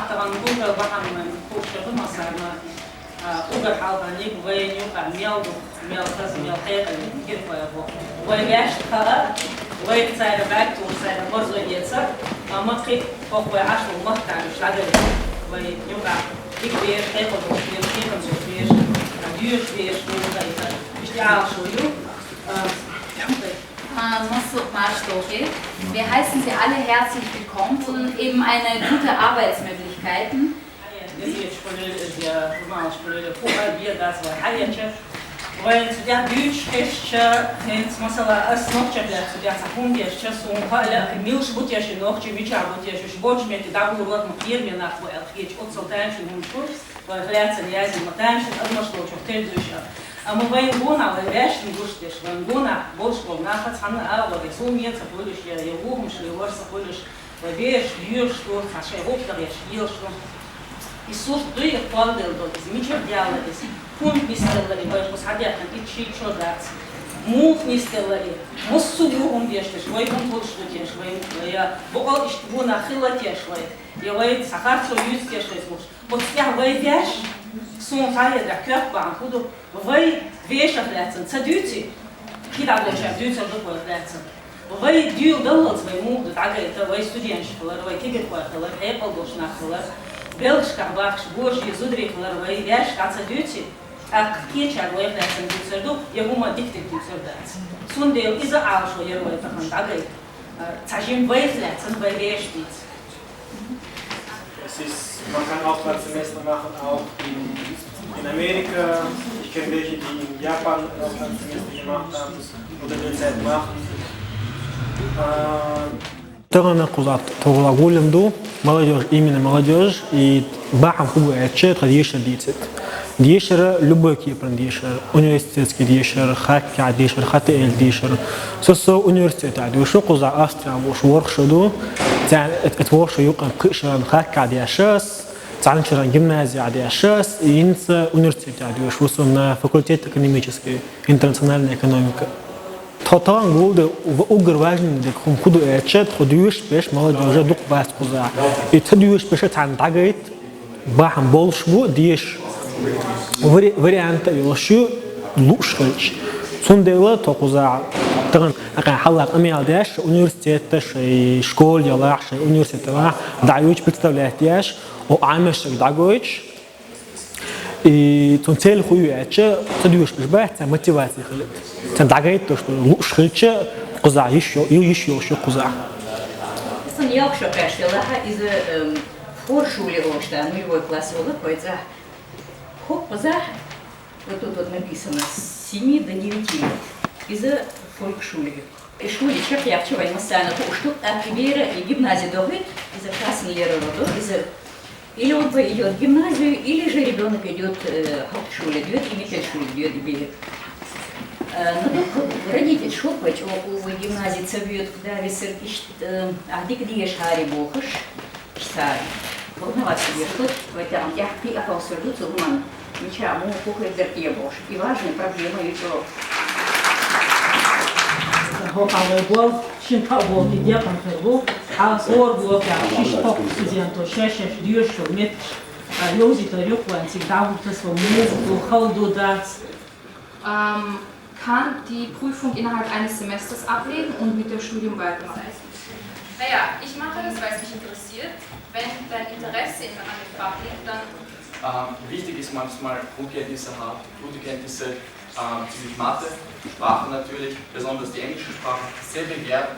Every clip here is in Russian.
طبعا بوجا بحر من كوشة بمصارنا بوجا حالنا وين يوقع ميل كذا ميل خير كيف ويجاش خلا ويتصير بعد وتصير برضو يتصير ما كيف هو عشر ومقطع مش عادي ويوقع كبير خير وكبير خير وكبير düur weer schwierig ist die Ausschulung. Wir heißen Sie alle herzlich willkommen und eben eine gute Arbeitsmöglichkeiten. وتديها بيوتش كش هنت مثلا أسنوك شبلة تديها سحون ديش شسون هلا ميلش بوتيش نوك شيء بيجا بوتيش مش بوتش ميت دابو روت مخير من أخو أخيج أتصل تانش ومنشور وخلات سنيازي متانش أدمشلو شفتير دوشة أما وين بونا ولاش نقولش وين بونا بوش بونا فتحنا ورسوم ينتقلش يهوه مش يورس قولش وبيش بيوش تو خشى هو تغيش يلشون Иисус дуй кладел до змичер дьяволис, кун мистеллари, вой посадятна ичи чодац, мух мистеллари, моссу югум дештеш, вой контолш дутеш, вой я богал иштву нахила теш, вой вой сахарцо юз теш вой вот я вой деш, сон хая да кёрбан, худу вой вешах лецен, цадюти, хидаблешах дюцер дуквой лецен. Вой дюл доллац вой мух дут ага это вой студентшкалар, вой кигетвахалар, эпалдошнахалар. Belgischkar bakš Božji zudrīklar vai vērš kāds dūci, ak kiečār vai vērcam dūcerdu, ja huma diktik dūcerdāts. Sundēl iza ālšo jervai tahan tagay, cažim vai vērcam vai vērštīts. Man kann Auslandssemester machen, auch in Amerika. Ich kenne welche, die in Japan Auslandssemester gemacht haben oder derzeit machen. Тагана кузат тоглагулем до молодежь, именно молодежь и бахам хубу эчет дишер дицет. Дишер любой кипран дишер, университетский дишер, хакка дишер, хател дишер. Сосо университет عادي وشو قزع أسترا وش ورشدو تان اتورش يقام كشران хакка ديشاس تعلم شران جимназия ديشاس ينس университет عادي وش وصلنا факультет экономический, интернациональная экономика. Татан голды угр важен дек хум худу эчет худуш беш молодежь дук бас куза. И тадуш беш тан тагайт бахам болшбу диш варианта йошу лушхич. Сундела токуза таган ака халак амиал деш университет и школ ялаш университет даюч представляет яш о амеш дагоич. И тон цель хуюяча тадуш беш бахта мотивация хлеб. Тандагает то, что лучше куза еще куза. Das ist ja auch schon feststellen, diese Vorschule Ostern, нулевой класс, вот это хоп, куза, вот тут вот написано с 7 до 9 лет, из Volksschule. И школе чек я вчера не постоянно, что архивера и гимназия доходит, из Klassenlehrer, или он идет в гимназию, или же ребенок идет в Hauptschule, идет и Mittelschule идет и бегает. Родитель шопач у гимназии цавьет, да, висер ишт, а где где шари бохаш, шари. Волноваться себе, что там я пи акаусердуться уман, ничего, му кухает дерки бош. И важная проблема еще. Хохавый бол, шинкал бол, где конфербул, а сор был, я шишпок студенту, шешеш, дюшо, мет, лозито рюкван, всегда вот это музыку, халду дать. Kann die Prüfung innerhalb eines Semesters ablegen und mit dem Studium weitermachen. Naja, ich mache das, weil es mich interessiert. Wenn dein Interesse an dem Fach liegt, dann... Wichtig ist manchmal Grundkenntnisse haben, gute Kenntnisse bezüglich Mathe, Sprache natürlich, besonders die englische Sprache, sehr begehrt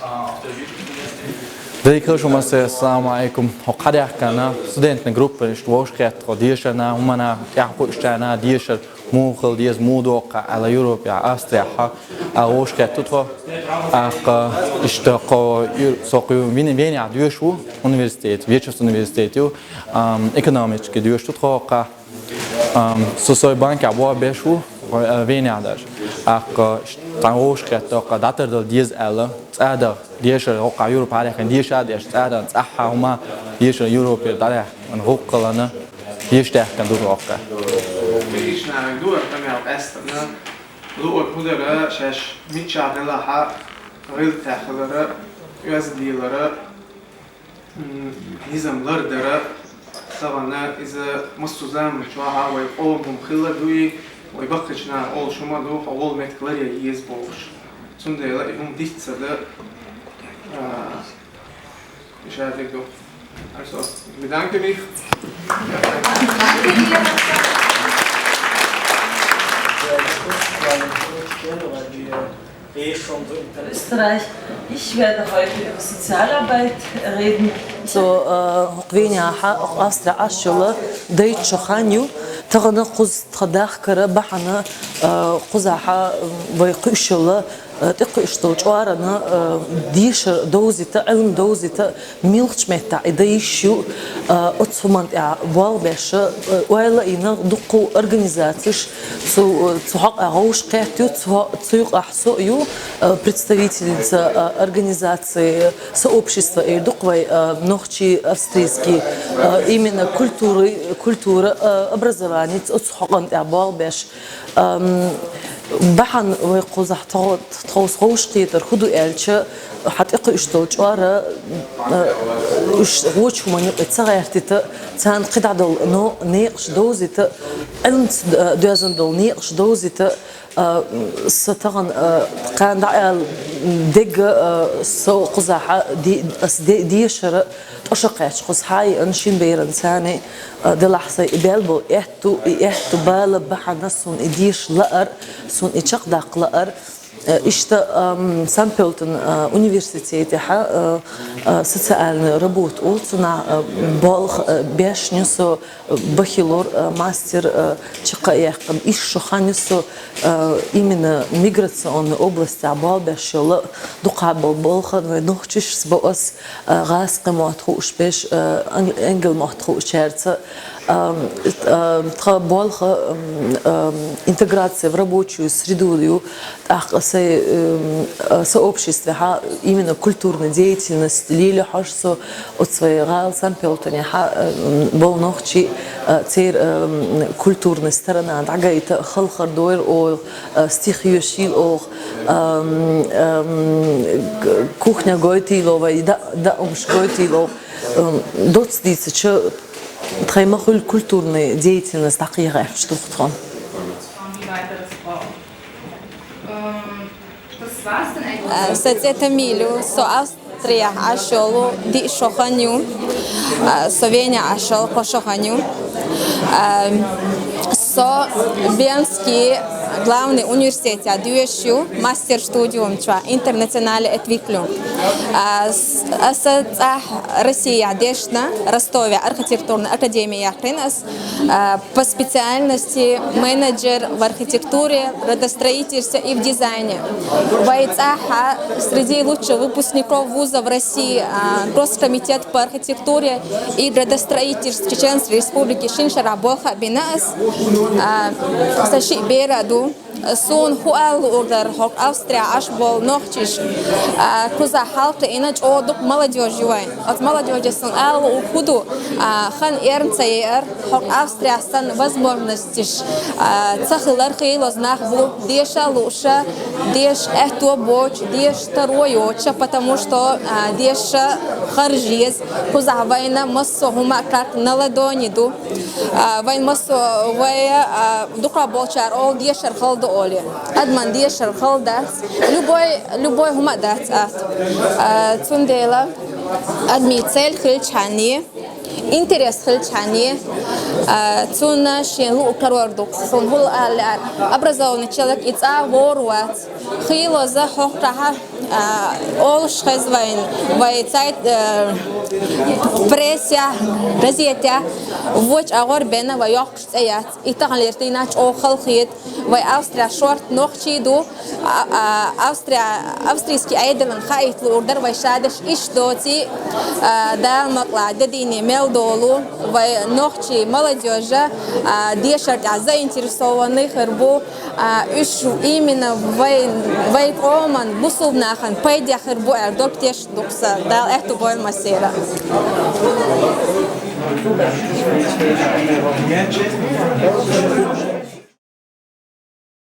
auf der Wirtschaftsuniversität. Veliko što se assalamu alaikum hoqadih kana studentna grupa ishtoshqat qadishana humana yaqoshana dishar muqal diz mudoqa ala Europa Austria aoshqat tutva aqa ishtaqa soqu veni adushu universitet Wirtschaftsuniversität ekonomisch dus tutqa sosoy banka wa beshu veni adash aqa taoshqat aqa datar dal diz ala tsada ديشر وقع يوروب عليه كان ديشر ديش تعالى نصحها هما ديشر يوروب عليه من هوق لنا ديشتاح كان دور وقع. إيش نعمل دور كمان أستنا دور كودرة شاش ميتشار لها غير تأخذرة يوز ديلرة نظام لردرة طبعا إذا مصوزام شوها ويقوم خلا دوي ويبقشنا أول شما دو أول متكلري يزبوش ثم ده يلاقيهم ديت صدق مش عارف دو also bedanke mich Österreich. Ich werde heute über Sozialarbeit reden. So, Hokwenia, Austria, Aschule, Deutsche Hanyu, Tarana Kuz Tadakara, Bahana, Kuzaha, Vaikushula, تقشطو جوارنا ديش دوزيتا علم دوزيتا ميلشمتا إدايشيو أتصمنت والباش ولا إنا دقو أورганизацииш цухак агауш кэтю цуюк ахсою представительница организации сообщества Эрдуквай нохчи австрийский именно культура образования цухакант والباش بحن ويقوزح تغوص غوش قيتر خدو إلشة حتى إشتول جوارا غوش مني اتسغيرتي تان قطع دول نو نيقش دوزيت علم دوزن دول نيقش دوزيت ستغن كان دعال دق سو قزحة دي شر أشقاش قزحاي أنشين بيرن ثاني ده لحظة بيلبو إحتو بال بحنسون إديش لأر سون إتشق دق لأر إشتا سامبلتون университете социальный работ улцуна болх беш нюсо бахилор мастер чекаехкам ишо ханюсо именно миграционной области абал бешел дукабл болха нохчиш сбос гаск матхуш беш энгел матхуш черца болха интеграция в рабочую среду сообществе именно культурной деятельности лили хашсо от своей гал сампелтоне был нохчи цер культурной стороны дагайта халхар дойр о стихиошил о кухня гойтилова и да гойтилов доцдица че тхаймахуль культурной деятельность такие что втрон. Сацета милю со Австрия ашолу ди шоханю, Словения ашол по шоханю, со Бенский главный университет дующий мастер-студиум чва интернациональная Entwicklung. Россия дешна Ростове архитектурная академия Яхтенас по специальности менеджер в архитектуре, градостроительстве и в дизайне. Вайцаха среди лучших выпускников вуза в России Госкомитет по архитектуре и градостроительству Чеченской Республики Шиншара Болха Бинас Саши Бераду Сон хуал ордер хок Австрия аж был нохчиш куза халта иначе одук молодежь юай от молодежи сон ал уходу хан эрнцайер хок Австрия сан возможности цахлар хейло знах бу деша луша деш это боч деш второй оча потому что деша харжиз куза война массо хума как на ладони ду война массо вая дука болчар ол дешер халда оли адман дешер халдас любой хума дат цундела адми цель хилчани интерес хилчани цуна шенлу карвардук сон хул образованный человек ица ворват хило за хохтаха ол шхезвайн вайцайт прессия газета воч агор бена вайохш цаят итагалертинач о халхит вай Австрия шорт нохчиду австрийский айдалан хайт ордер вай шадеш иштоти да маклада дини мелдолу вай нохчи молодежи дешат заинтересованных рбу именно вай коман бусувнахан пайдя рбу эрдок теш дукса дал эту бой масера. Thank you.